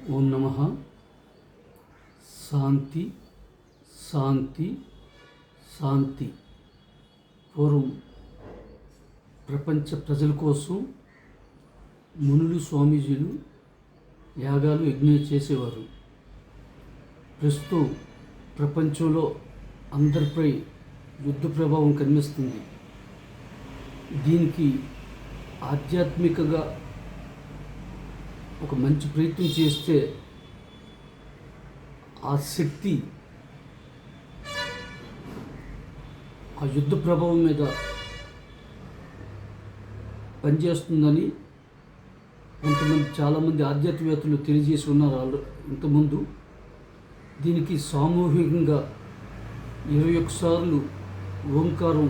ఓం నమః. శాంతి శాంతి శాంతి. పూర్వం ప్రపంచ ప్రజల కోసం మునులు స్వామీజీలు యాగాలు యజ్ఞాలు చేసేవారు. ప్రస్తుతం ప్రపంచంలో అందరిపై యుద్ధ ప్రభావం కనిపిస్తుంది. దీనికి ఆధ్యాత్మికంగా ఒక మంచి ప్రయత్నం చేస్తే ఆ శక్తి ఆ యుద్ధ ప్రభావం మీద పనిచేస్తుందని చాలామంది ఆధ్యాత్మికవేత్తలు తెలియజేసి ఉన్నారు ఇంతకుముందు. దీనికి సామూహికంగా 21 సార్లు ఓంకారం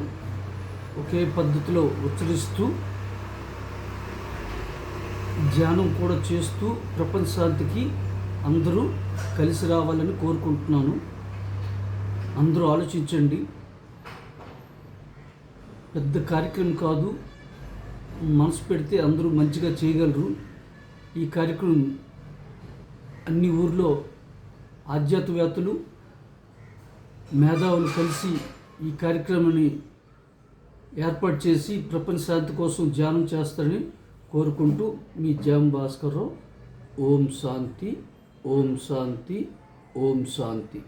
ఒకే పద్ధతిలో ఉచ్చరిస్తూ ధ్యానం కూడా చేస్తూ ప్రపంచ శాంతికి అందరూ కలిసి రావాలని కోరుకుంటున్నాను. అందరూ ఆలోచించండి. పెద్ద కార్యక్రమం కాదు, మనసు పెడితే అందరూ మంచిగా చేయగలరు. ఈ కార్యక్రమం అన్ని ఊర్లో ఆధ్యాత్మికవేత్తలు మేధావులు కలిసి ఈ కార్యక్రమాన్ని ఏర్పాటు చేసి ప్రపంచ శాంతి కోసం ధ్యానం చేస్తారని కోరుకుంటూ మీ జామ్ భాస్కర్ రావు. ఓం శాంతి, ఓం శాంతి, ఓం శాంతి.